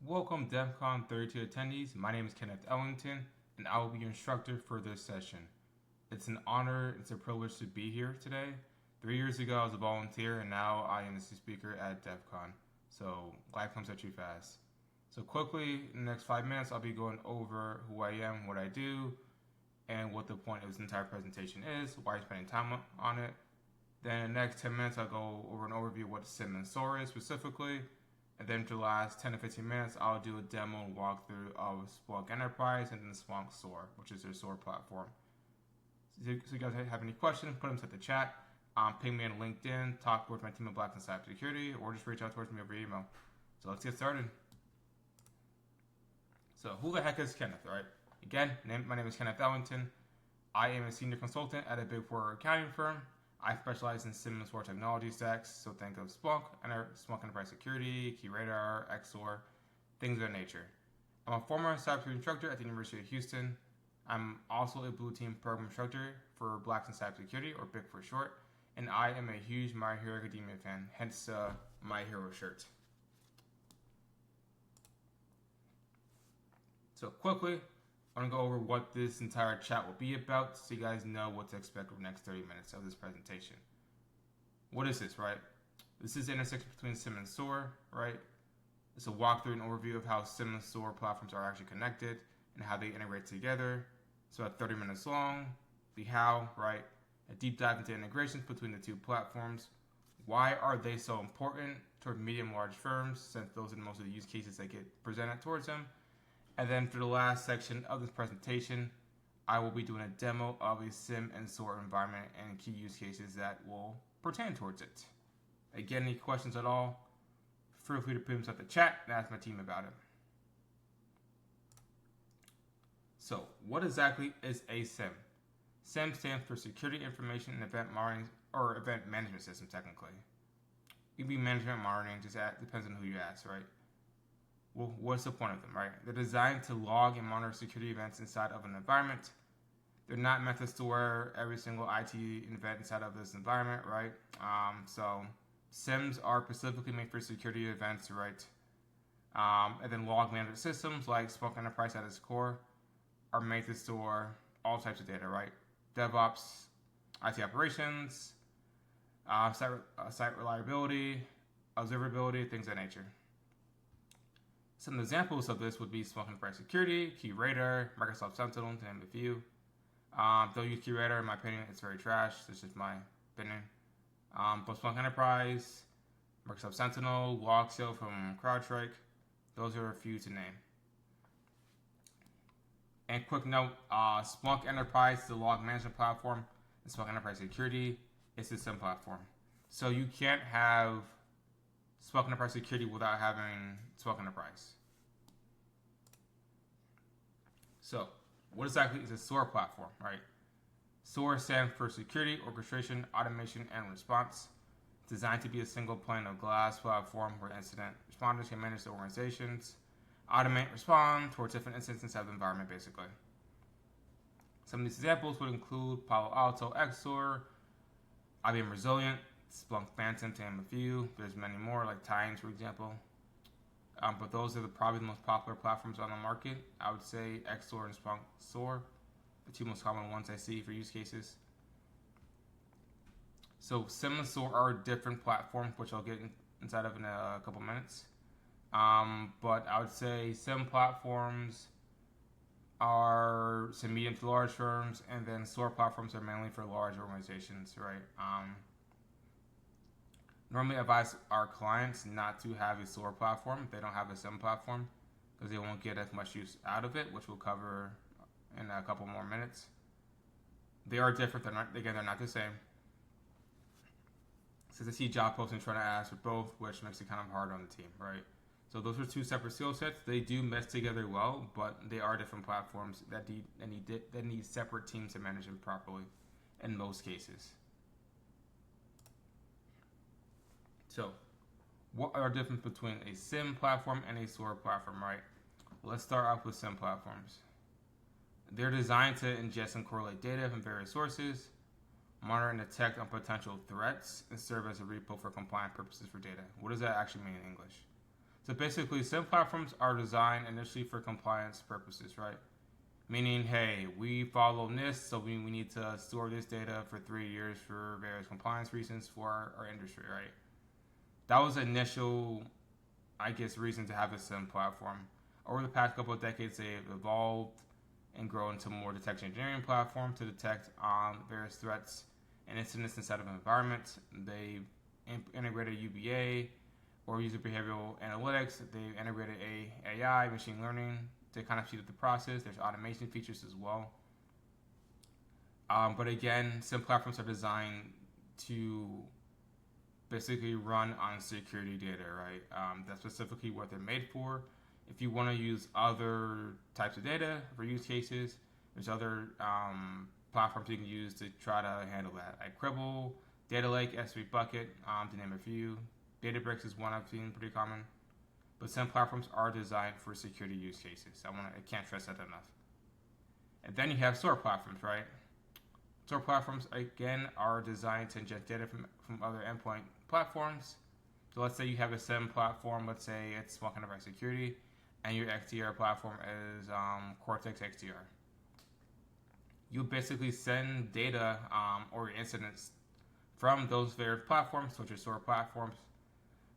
Welcome DEF CON 32 attendees. My name is Kenneth Ellington, and I will be your instructor for this session. It's an honor, it's a privilege to be here today. 3 years ago, I was a volunteer, and now I am the speaker at DEF CON. So life comes at you fast. So quickly, in the next 5 minutes, I'll be going over who I am, what I do, and what the point of this entire presentation is, why I'm spending time on it. Then in the next 10 minutes, I'll go over an overview of what SIEM and SOAR is specifically. And then for the last 10 to 15 minutes, I'll do a demo and walkthrough of SWUN Enterprise and then SWUN SOAR, which is their SOAR platform. So if you guys have any questions, put them to the chat. Ping me on LinkedIn, talk with my team of Black and Cybersecurity, or just reach out towards me over email. So let's get started. So who the heck is Kenneth, right? Again, my name is Kenneth Ellington. I am a senior consultant at a Big Four accounting firm. I specialize in SIEM and SOAR technology stacks, so think of SPLUNK Enterprise Security, QRadar, XSOAR, things of that nature. I'm a former cybersecurity instructor at the University of Houston. I'm also a Blue Team program instructor for Blacks in Cybersecurity, or BIC for short, and I am a huge My Hero Academia fan, hence My Hero shirt. So quickly, I'm going to go over what this entire chat will be about so you guys know what to expect over the next 30 minutes of this presentation. What is this, right? This is the intersection between SIEM and SOAR, right? It's a walkthrough and overview of how SIEM and SOAR platforms are actually connected and how they integrate together. It's about 30 minutes long. The how, right? A deep dive into integrations between the two platforms. Why are they so important toward medium large firms, since those are most of the use cases that get presented towards them. And then for the last section of this presentation, I will be doing a demo of a SIEM and SOAR environment and key use cases that will pertain towards it. Again, any questions at all, feel free to put them in the chat and ask my team about it. So, what exactly is a SIEM? SIEM stands for Security Information and Event Monitoring, or Event Management System, technically. It can be management monitoring, just depends on who you ask, right? Well, what's the point of them, right? They're designed to log and monitor security events inside of an environment. They're not meant to store every single IT event inside of this environment, right? So SIEMs are specifically made for security events, right? And then log management systems like SWUN Enterprise at its core are made to store all types of data, right? DevOps, IT operations, site reliability, observability, things of that nature. Some examples of this would be SWUN Enterprise Security, QRadar, Microsoft Sentinel, to name a few. Don't use QRadar, in my opinion, it's very trash. This is my opinion. But SWUN Enterprise, Microsoft Sentinel, LogSeal from CrowdStrike, those are a few to name. And quick note, SWUN Enterprise is the log management platform, and SWUN Enterprise Security is the SIEM platform. So you can't have SWUN Enterprise Security without having SWUN Enterprise. So, what exactly is a SOAR platform, right? SOAR stands for Security, Orchestration, Automation, and Response. It's designed to be a single pane of glass platform where incident responders can manage their organizations, automate, respond towards different instances of the environment, basically. Some of these examples would include Palo Alto XSOAR, IBM Resilient, SPLUNK Phantom, to name a few. There's many more, like Tines, for example. But those are probably the most popular platforms on the market. I would say XSOAR and SPLUNK SOAR, the two most common ones I see for use cases. So SIEM and SOAR are different platforms, which I'll get inside of in a couple minutes. But I would say SIEM platforms are some medium to large firms, and then SOAR platforms are mainly for large organizations, right? Normally advise our clients not to have a SOAR platform if they don't have a SIEM platform, because they won't get as much use out of it, which we'll cover in a couple more minutes. They are different, they're not the same. Since I see job postings trying to ask for both, which makes it kind of hard on the team, right? So those are two separate skill sets. They do mesh together well, but they are different platforms that need separate teams to manage them properly in most cases. So, what are the differences between a SIEM platform and a SOAR platform, right? Let's start off with SIEM platforms. They're designed to ingest and correlate data from various sources, monitor and detect on potential threats, and serve as a repo for compliant purposes for data. What does that actually mean in English? So basically, SIEM platforms are designed initially for compliance purposes, right? Meaning, hey, we follow NIST, so we need to store this data for 3 years for various compliance reasons for our industry, right? That was the initial, I guess, reason to have a SIEM platform. Over the past couple of decades, they've evolved and grown into more detection engineering platform to detect various threats and incidents inside of environments. They've integrated UBA or user behavioral analytics. They've integrated AI, machine learning, to kind of speed up the process. There's automation features as well. But again, SIEM platforms are designed to basically run on security data, right? That's specifically what they're made for. If you want to use other types of data for use cases, there's other platforms you can use to try to handle that, like Cribble, Data Lake, S3 Bucket, to name a few. Databricks is one I've seen pretty common. But some platforms are designed for security use cases. I can't stress that enough. And then you have SOAR platforms, right? SOAR platforms, again, are designed to ingest data from other endpoint platforms. So let's say you have a SIEM platform, let's say it's SWUN Enterprise Security, and your XDR platform is Cortex XDR. You basically send data or incidents from those various platforms, such as SOAR platforms,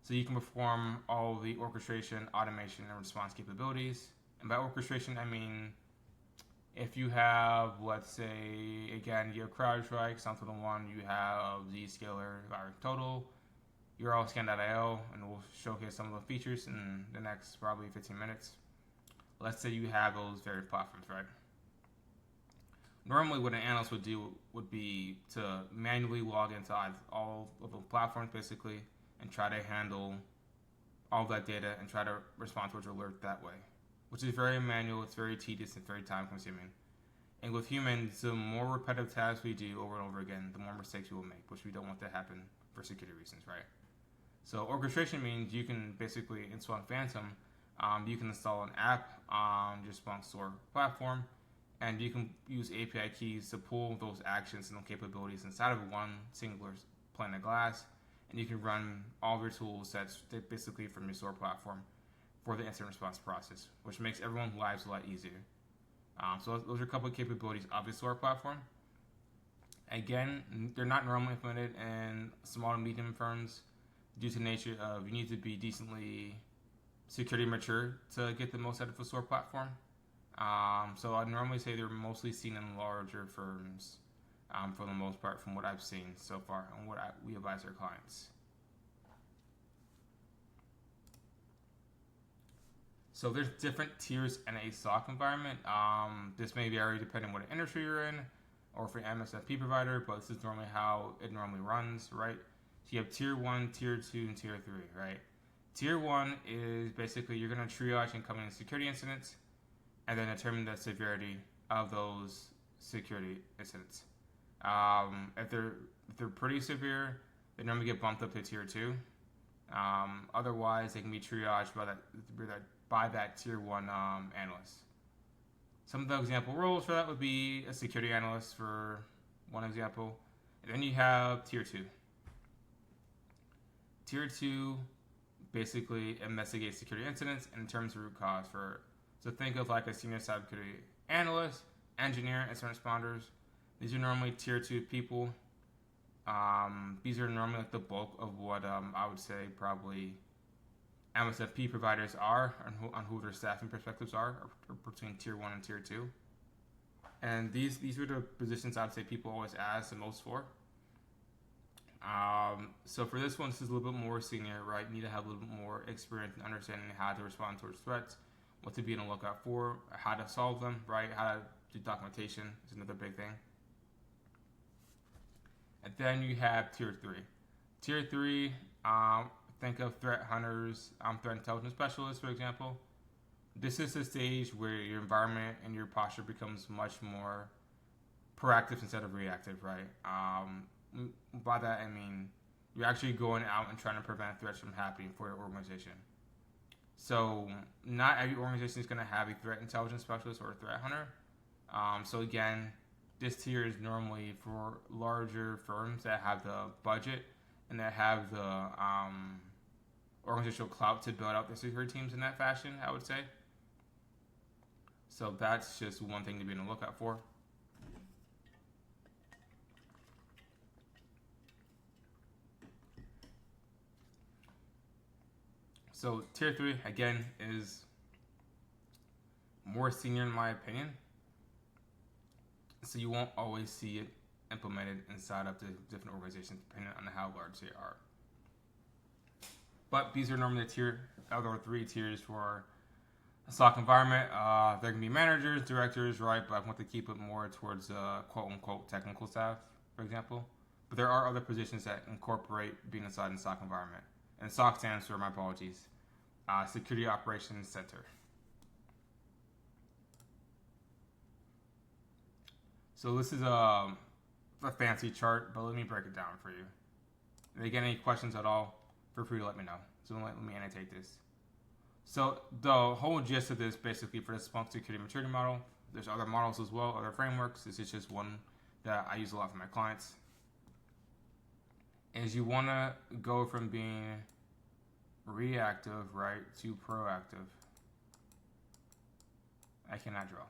so you can perform all the orchestration, automation, and response capabilities. And by orchestration, I mean if you have, let's say, again, you have CrowdStrike, SentinelOne, you have Zscaler, VirusTotal, you're all scan.io, and we'll showcase some of the features in the next probably 15 minutes. Let's say you have those various platforms, right? Normally, what an analyst would do would be to manually log into all of the platforms, basically, and try to handle all that data and try to respond to an alert that way, which is very manual, it's very tedious, and very time consuming. And with humans, the more repetitive tasks we do over and over again, the more mistakes we will make, which we don't want to happen for security reasons, right? So orchestration means you can basically install Phantom, you can install an app on your SPLUNK SOAR platform, and you can use API keys to pull those actions and capabilities inside of one singular pane of glass, and you can run all of your tool sets basically from your SOAR platform for the incident response process, which makes everyone's lives a lot easier. So those are a couple of capabilities of the SOAR platform. Again, they're not normally implemented in small to medium firms due to the nature of you need to be decently security mature to get the most out of a SOAR platform. So I normally say they're mostly seen in larger firms for the most part from what I've seen so far and what we advise our clients. So there's different tiers in a SOC environment. This may vary depending on what industry you're in or for an MSSP provider, but this is normally how it normally runs, right? So you have tier 1, tier 2, and tier 3, right? Tier 1 is basically you're going to triage incoming security incidents and then determine the severity of those security incidents. If they're pretty severe, they normally get bumped up to tier 2. Otherwise, they can be triaged by that tier 1 analyst. Some of the example roles for that would be a security analyst for one example. And then you have tier 2. Tier 2 basically investigates security incidents and determines the root cause for it. So think of like a senior cybersecurity analyst, engineer, incident responders. These are normally tier 2 people. These are normally like the bulk of what I would say probably MSFP providers are on who their staffing perspectives are between tier 1 and tier 2. And these are the positions I would say people always ask the most for. So for this one, this is a little bit more senior, right? You need to have a little bit more experience in understanding how to respond towards threats, what to be on the lookout for, how to solve them, right? How to do documentation is another big thing. And then you have tier 3. Tier 3, think of threat hunters, threat intelligence specialists, for example. This is the stage where your environment and your posture becomes much more proactive instead of reactive, right? By that, I mean you're actually going out and trying to prevent threats from happening for your organization. So not every organization is going to have a threat intelligence specialist or a threat hunter. So again, this tier is normally for larger firms that have the budget and that have the organizational clout to build out their security teams in that fashion, I would say. So that's just one thing to be on the lookout for. So tier 3, again, is more senior in my opinion. So you won't always see it implemented inside of the different organizations depending on how large they are. But these are normally the other 3 tiers for a SOC environment. There can be managers, directors, right? But I want to keep it more towards quote-unquote technical staff, for example. But there are other positions that incorporate being inside the SOC environment. And SOC stands for, my apologies, Security Operations Center. So this is a fancy chart, but let me break it down for you. If you get any questions at all, feel free to let me know. So let me annotate this. So the whole gist of this, basically, for the Splunk security maturity model, there's other models as well, other frameworks. This is just one that I use a lot for my clients. Is you want to go from being reactive, right, to proactive. I cannot draw.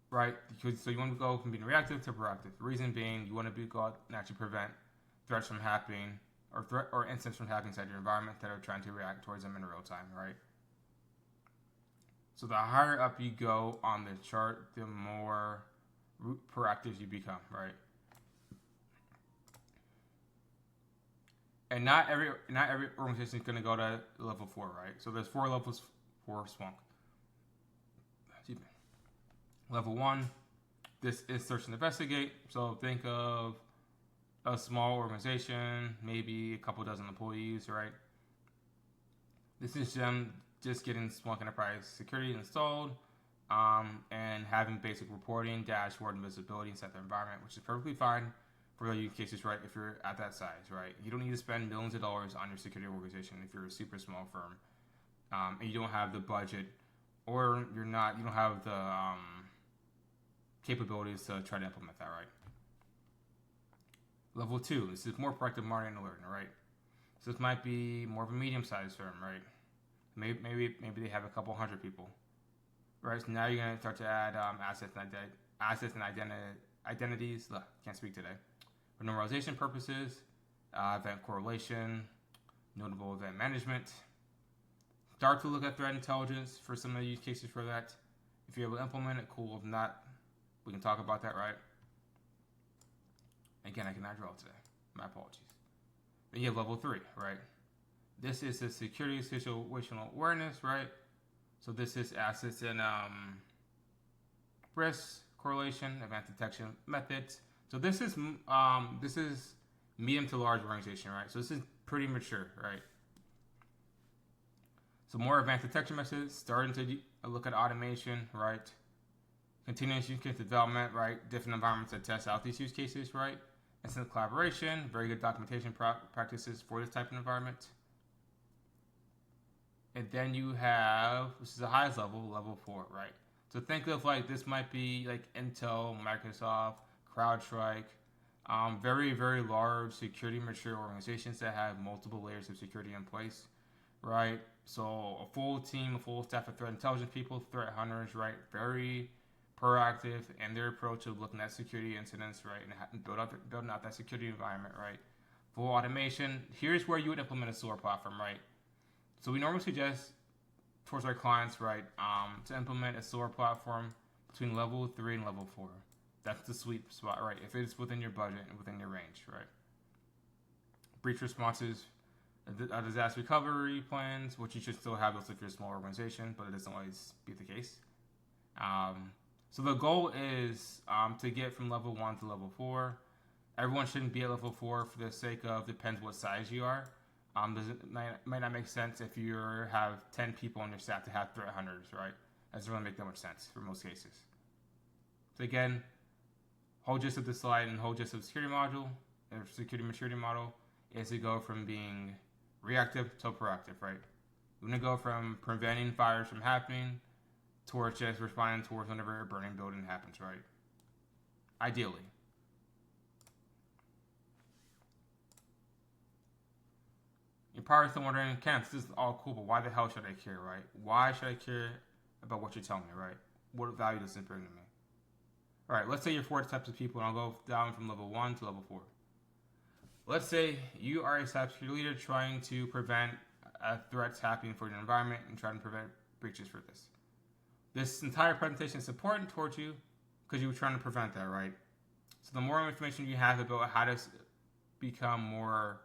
Right, so you want to go from being reactive to proactive. The reason being, you want to go out and actually prevent threats from happening or incidents from happening inside your environment that are trying to react towards them in real time, right? So the higher up you go on the chart, the more proactive you become, right? And not every organization is going to go to level 4, right? So there's 4 levels for Splunk. Excuse me. Level 1, this is search and investigate. So think of a small organization, maybe a couple dozen employees, right? This is them just getting Splunk Enterprise security installed and having basic reporting, dashboard, and visibility inside their environment, which is perfectly fine for the use cases, right? If you're at that size, right? You don't need to spend millions of dollars on your security organization if you're a super small firm and you don't have the budget or you don't have the capabilities to try to implement that, right? Level 2, this is more proactive monitoring and alerting, right? So this might be more of a medium-sized firm, right? Maybe they have a couple hundred people, right? So now you're gonna start to add assets and identities. Can't speak today. For normalization purposes, event correlation, notable event management. Start to look at threat intelligence for some of the use cases for that. If you're able to implement it, cool. If not, we can talk about that, right? Again, I cannot draw today. My apologies. Then you have level 3, right? This is the security situational awareness, right? So this is assets and risk correlation, event detection methods. So this is medium to large organization, right? So this is pretty mature, right? So more advanced detection methods, starting to look at automation, right? Continuous use case development, right? Different environments that test out these use cases, right? Instant collaboration, very good documentation practices for this type of environment. And then you have, which is the highest level, level 4, right? So think of like, this might be like Intel, Microsoft, CrowdStrike, very, very large security mature organizations that have multiple layers of security in place, right? So a full team, a full staff of threat intelligence people, threat hunters, right? Very proactive in their approach of looking at security incidents, right? And building out that security environment, right? Full automation. Here's where you would implement a SOAR platform, right? So we normally suggest towards our clients, right, to implement a SOAR platform between level 3 and level 4. That's the sweet spot, right? If it's within your budget and within your range, right? Breach responses, disaster recovery plans, which you should still have those if you're a small organization, but it doesn't always be the case. So the goal is to get from level 1 to level 4. Everyone shouldn't be at level 4 for the sake of, depends what size you are. Might not make sense if you have 10 people on your staff to have threat hunters, right? That doesn't really make that much sense for most cases. So again, whole gist of the slide and whole gist of the security module, or security maturity model, is to go from being reactive to proactive, right? We're going to go from preventing fires from happening towards just responding towards whenever a burning building happens, right? Ideally. You're probably still wondering, Kenneth, this is all cool, but why the hell should I care, right? Why should I care about what you're telling me, right? What value does it bring to me? All right, let's say you're 4 types of people, and I'll go down from level 1 to level 4. Let's say you are a cybersecurity leader trying to prevent threats happening for your environment and trying to prevent breaches for this. This entire presentation is important towards you because you were trying to prevent that, right? So the more information you have about how to become more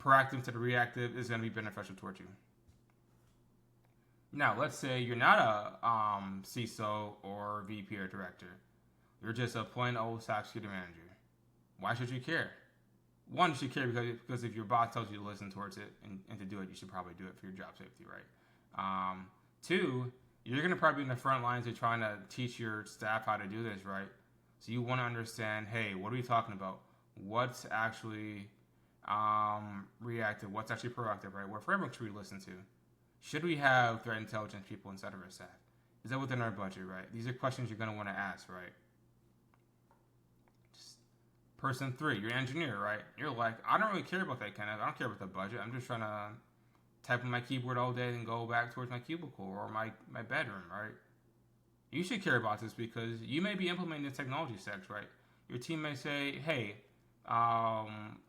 proactive instead of reactive is going to be beneficial towards you. Now, let's say you're not a CISO or VP or director. You're just a plain old cybersecurity manager. Why should you care? One, you should care because if your boss tells you to listen towards it and to do it, you should probably do it for your job safety, right? Two, you're going to probably be in the front lines of trying to teach your staff how to do this, right? So you want to understand, hey, what are we talking about? What's actually reactive? What's actually proactive, right? What framework should we listen to? Should we have threat intelligence people inside of our staff? Is that within our budget, right? These are questions you're going to want to ask, right? Person 3, you're an engineer, right? You're like, I don't really care about that, Kenneth. I don't care about the budget. I'm just trying to type on my keyboard all day and go back towards my cubicle or my bedroom, right? You should care about this because you may be implementing the technology stacks, right? Your team may say, hey,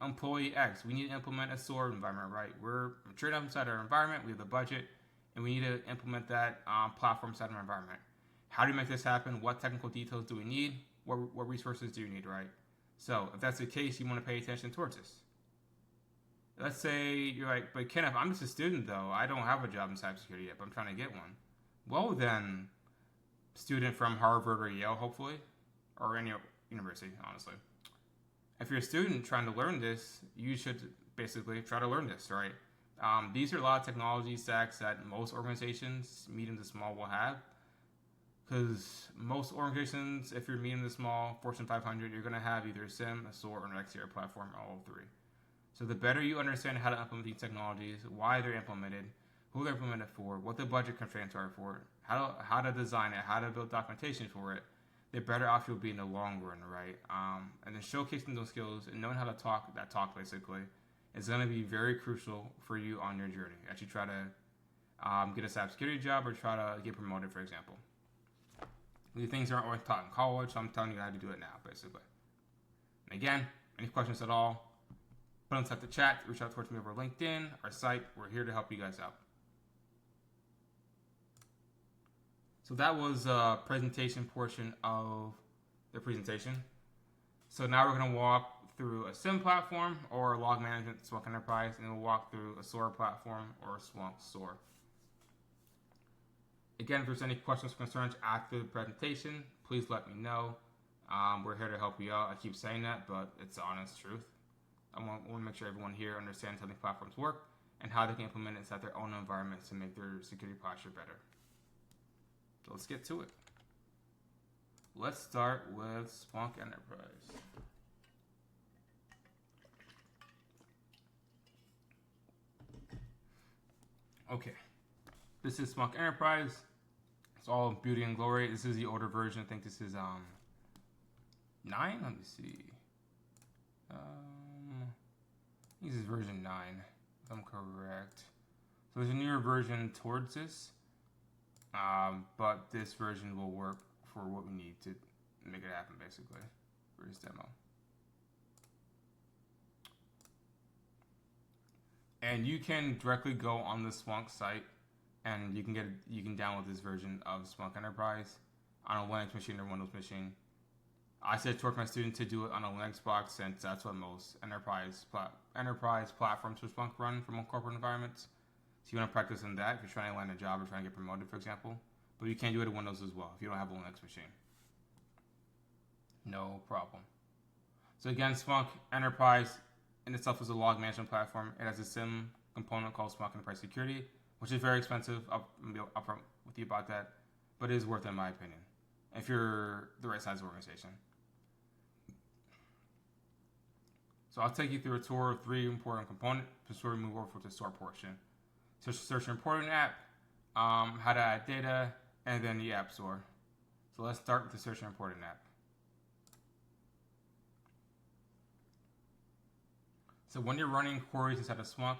employee X, we need to implement a SOAR environment, right? We're mature enough inside our environment, we have the budget, and we need to implement that platform inside of our environment. How do we make this happen? What technical details do we need? What resources do you need, right? So if that's the case, you want to pay attention towards this. Let's say you're like, but Kenneth, I'm just a student though. I don't have a job in cybersecurity yet, but I'm trying to get one. Well then, student from Harvard or Yale, hopefully, or any university, honestly. If you're a student trying to learn this, you should basically try to learn this, right? These are a lot of technology stacks that most organizations, medium to small, will have. Because most organizations, if you're medium to small, Fortune 500, you're going to have either a SIEM, a SOAR, or an XDR platform, all three. So the better you understand how to implement these technologies, why they're implemented, who they're implemented for, what the budget constraints are for it, how to design it, how to build documentation for it, the better off you'll be in the long run, right? And then showcasing those skills and knowing how to talk that talk, basically, is going to be very crucial for you on your journey as you try to get a cybersecurity job or try to get promoted, for example. These things aren't always taught in college, so I'm telling you how to do it now, basically. And again, any questions at all, put them inside the chat, reach out towards me over LinkedIn, our site. We're here to help you guys out. So that was a presentation portion of the presentation. So now we're going to walk through a SIEM platform or log management, SWUN Enterprise, and then we'll walk through a SOAR platform or SWUN SOAR. Again, if there's any questions or concerns after the presentation, please let me know. We're here to help you out. I keep saying that, but it's the honest truth. I want to make sure everyone here understands how the platforms work and how they can implement it inside their own environments to make their security posture better. So let's get to it. Let's start with SWUN Enterprise. Okay, this is SWUN Enterprise. It's all beauty and glory. This is the older version. I think this is 9. Let me see. I think this is version 9, if I'm correct. So there's a newer version towards this, but this version will work for what we need to make it happen, basically, for this demo. And you can directly go on the SWUN site, and you can download this version of SWUN Enterprise on a Linux machine or Windows machine. I said to my students to do it on a Linux box since that's what most enterprise platforms for SWUN run from corporate environments. So you want to practice on that if you're trying to land a job or trying to get promoted, for example. But you can do it in Windows as well if you don't have a Linux machine. No problem. So again, SWUN Enterprise in itself is a log management platform. It has a SIEM component called SWUN Enterprise Security, which is very expensive. I'll be upfront with you about that, but it is worth it in my opinion if you're the right size organization. So I'll take you through a tour of 3 important components before we move over to the SOAR portion. So search an important app, how to add data, and then the app SOAR. So let's start with the search an important app. So when you're running queries inside of SWUN,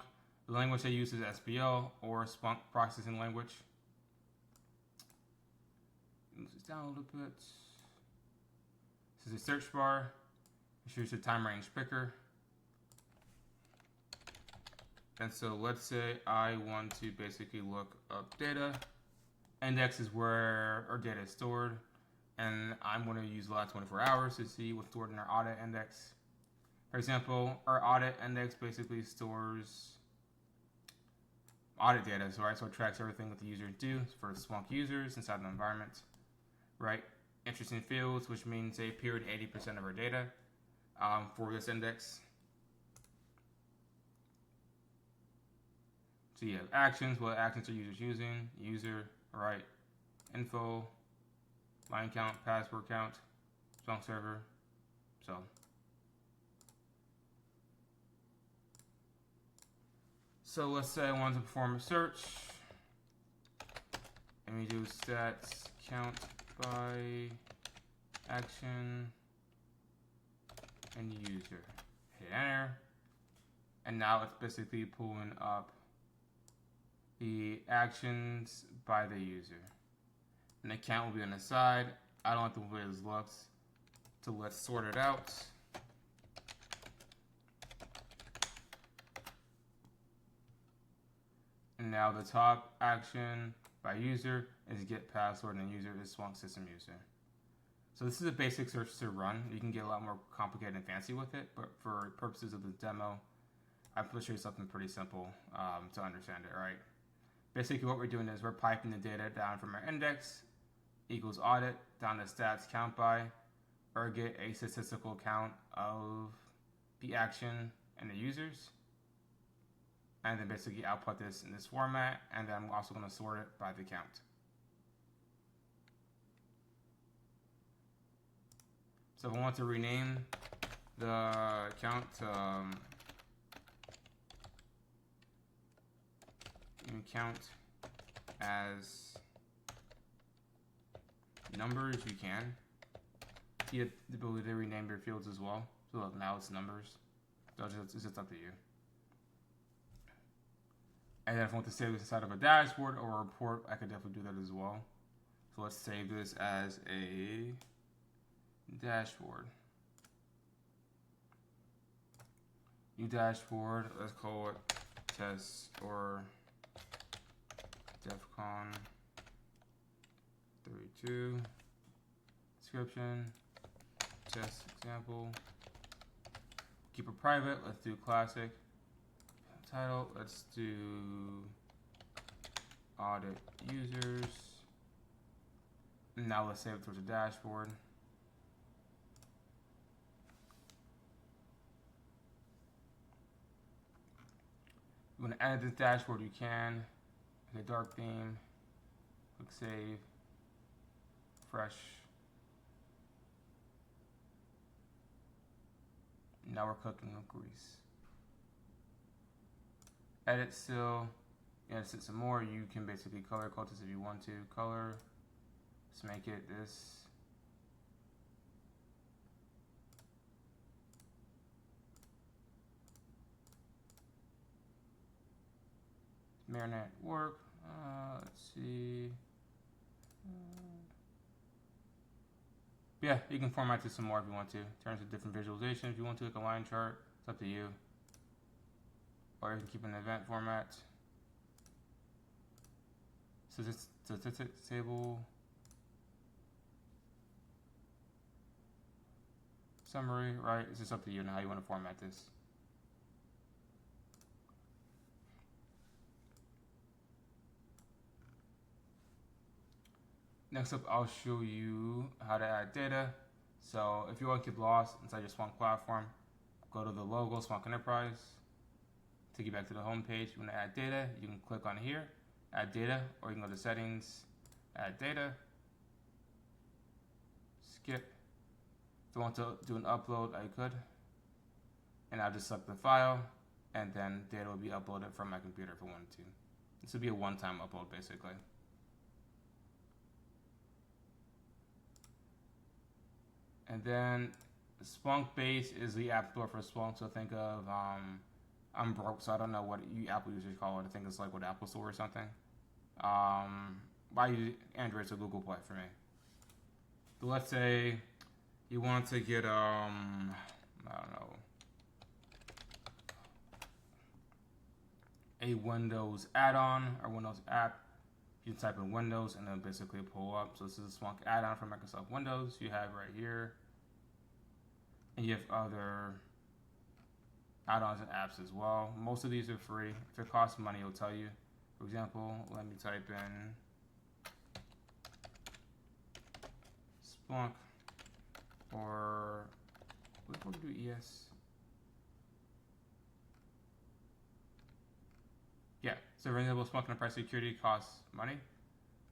The language they use is SPL or Splunk processing language. Move this down a little bit. This is a search bar. Choose the time range picker. And so let's say I want to basically look up data. Index is where our data is stored. And I'm going to use the last 24 hours to see what's stored in our audit index. For example, our audit index basically stores audit data, so it tracks everything that the users do for Splunk users inside the environment, right? Interesting fields, which means they appeared 80% of our data for this index. So you have actions. What actions are users using? User, right? Info, line count, password count, Splunk server. So let's say I want to perform a search. And we do stats count by action and user. Hit enter. And now it's basically pulling up the actions by the user. And the count will be on the side. I don't like the way this looks. So let's sort it out. And now the top action by user is get password, and the user is Splunk system user. So this is a basic search to run. You can get a lot more complicated and fancy with it, but for purposes of the demo, I'm going to show you something pretty simple to understand it, right? Basically what we're doing is we're piping the data down from our index equals audit down to stats count by, or get a statistical count of the action and the users. And then basically output this in this format, and then I'm also going to sort it by the count. So if I want to rename the count to count as numbers, you can. You have the ability to rename your fields as well. So now it's numbers. So it's just up to you. And then if I want to save this inside of a dashboard or a report, I could definitely do that as well. So let's save this as a dashboard. New dashboard, let's call it test or DEFCON 32. Description, test example. Keep it private, let's do classic. Title, let's do audit users. Now let's save it towards a dashboard. You want to edit this dashboard, you can. Okay, dark theme, click save, fresh. Now we're cooking with grease. Edit still, edit some more. You can basically color code this if you want to. Color, let's make it this. Marinate work, let's see. Yeah, you can format this some more if you want to. Turn to different visualization if you want to, like a line chart. It's up to you. Or you can keep an event format. Statistics table. Summary, right? It's just up to you and how you want to format this. Next up, I'll show you how to add data. So if you want to get lost inside your Splunk platform, go to the logo, SWUN Enterprise. Take you back to the home page. You want to add data, you can click on here, add data, or you can go to settings, add data, skip. If you want to do an upload, I could. And I'll just select the file, and then data will be uploaded from my computer if I wanted to. This would be a one-time upload, basically. And then Splunk base is the app store for Splunk, so think of I'm broke, so I don't know what you Apple users call it. I think it's like what Apple Store or something. I use Android, so Google Play for me. So let's say you want to get I don't know, a Windows add-on or Windows app. You can type in Windows and then basically pull up. So this is a Splunk add-on for Microsoft Windows. You have right here, and you have other add-ons and apps as well. Most of these are free. If it costs money, it'll tell you. For example, let me type in Splunk, or we'll do ES. Yeah, so for example, Splunk Enterprise Security costs money.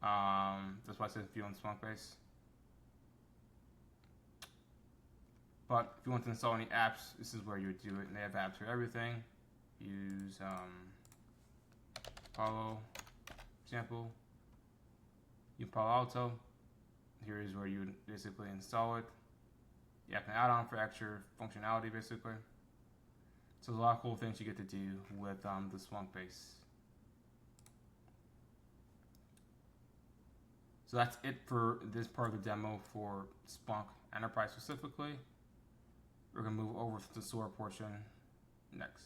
That's why I said if you own Splunk base. But if you want to install any apps, this is where you would do it. And they have apps for everything. Use Palo, example. You Palo Alto. Here is where you would basically install it. You have an add-on for extra functionality, basically. So there's a lot of cool things you get to do with the Splunk base. So that's it for this part of the demo for Splunk Enterprise specifically. We're going to move over to the SOAR portion next.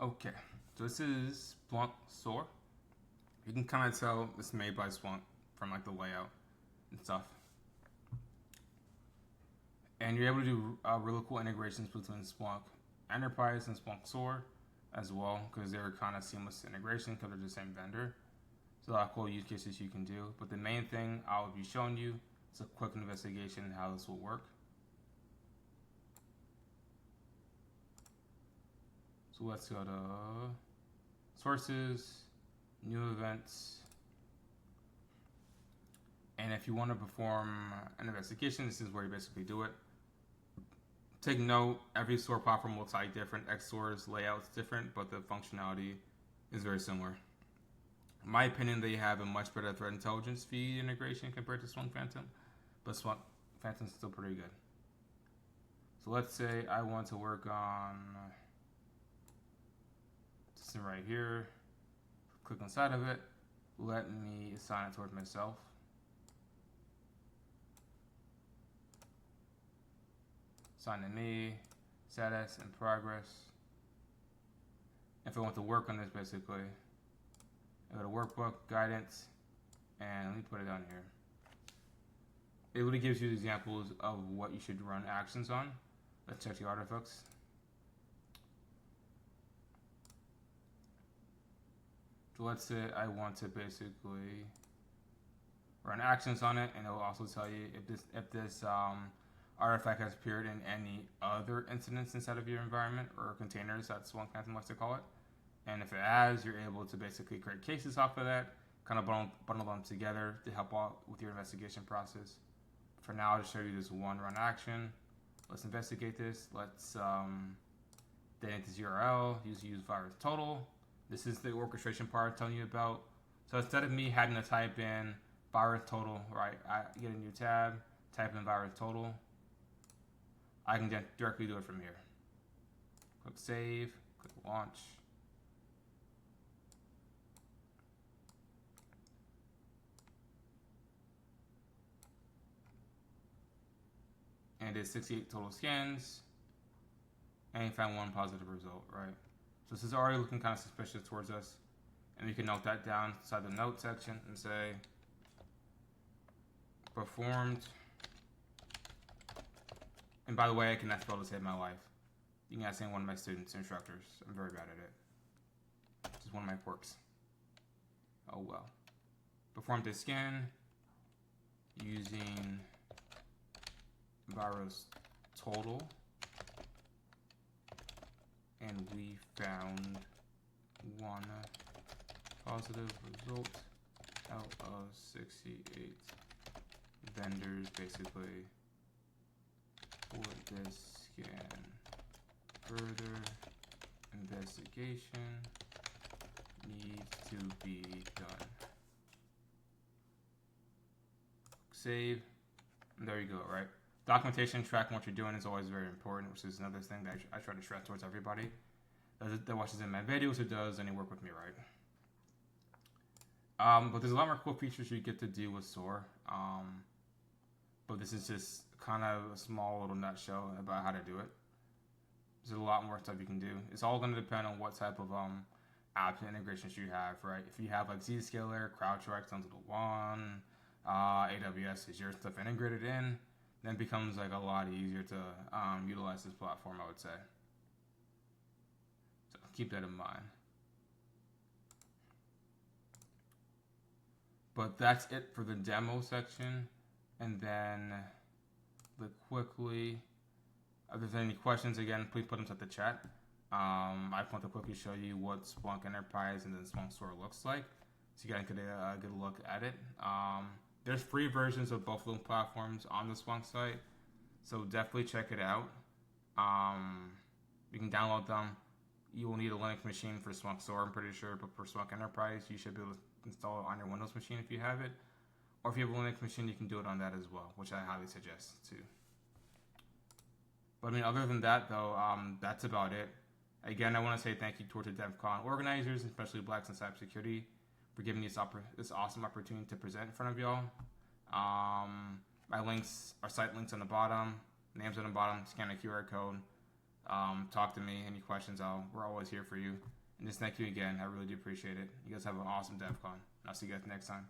Okay, so this is Splunk SOAR. You can kind of tell it's made by Splunk from like the layout and stuff. And you're able to do really cool integrations between Splunk Enterprise and Splunk SOAR as well, because they're kind of seamless integration because they're the same vendor. So a lot of cool use cases you can do. But the main thing I will be showing you is a quick investigation of how this will work. So let's go to sources, new events. And if you want to perform an investigation, this is where you basically do it. Take note, every SOAR platform looks like different. XSOAR's layout's different, but the functionality is very similar. In my opinion, they have a much better threat intelligence feed integration compared to Splunk Phantom, but Splunk Phantom's still pretty good. So let's say I want to work on this right here. Click inside of it. Let me assign it towards myself. Assign to me, status, and progress. If I want to work on this, basically, I go to Workbook Guidance, and let me put it down here. It really gives you examples of what you should run actions on. Let's check the artifacts. So let's say I want to basically run actions on it, and it will also tell you if this artifact has appeared in any other incidents inside of your environment or containers, that's Splunk Phantom likes to call it. And if it has, you're able to basically create cases off of that, kind of bundle them together to help out with your investigation process. For now, I'll just show you this one run action. Let's investigate this. Let's then into URL, use virus total. This is the orchestration part I'm telling you about. So instead of me having to type in virus total, right, I get a new tab, type in virus total. I can directly do it from here. Click save, click launch. And did 68 total scans, and you found one positive result, right? So this is already looking kind of suspicious towards us. And you can note that down inside the note section and say, performed. And by the way, I cannot spell to save my life. You can ask any one of my students, instructors. I'm very bad at it. It's just one of my quirks. Oh well. Performed a scan using virus total. And we found one positive result out of 68 vendors, basically. For this scan, further investigation needs to be done. save. And there you go, right? Documentation, tracking what you're doing is always very important, which is another thing that I try to stress towards everybody that watches in my videos or does any work with me, right? But there's a lot more cool features you get to do with SOAR. But this is just kind of a small little nutshell about how to do it. There's a lot more stuff you can do. It's all going to depend on what type of apps and integrations you have, right? If you have like Zscaler, CrowdStrike, SentinelOne, AWS, is your stuff integrated in, then it becomes like a lot easier to utilize this platform, I would say. So keep that in mind. But that's it for the demo section. And then quickly, if there's any questions, again, please put them in the chat. I want to quickly show you what SWUN Enterprise and then SWUN SOAR looks like, so you guys can get a look at it. There's free versions of both of those platforms on the SWUN site, so definitely check it out. You can download them. You will need a Linux machine for SWUN SOAR, I'm pretty sure, but for SWUN Enterprise, you should be able to install it on your Windows machine if you have it. Or if you have a Linux machine, you can do it on that as well, which I highly suggest too. But I mean, other than that, though, that's about it. Again, I want to say thank you towards the DevCon organizers, especially Blacks in Cybersecurity, for giving me this awesome opportunity to present in front of y'all. My links, our site links on the bottom, names on the bottom, scan a QR code, talk to me, any questions, we're always here for you. And just thank you again, I really do appreciate it. You guys have an awesome DevCon, and I'll see you guys next time.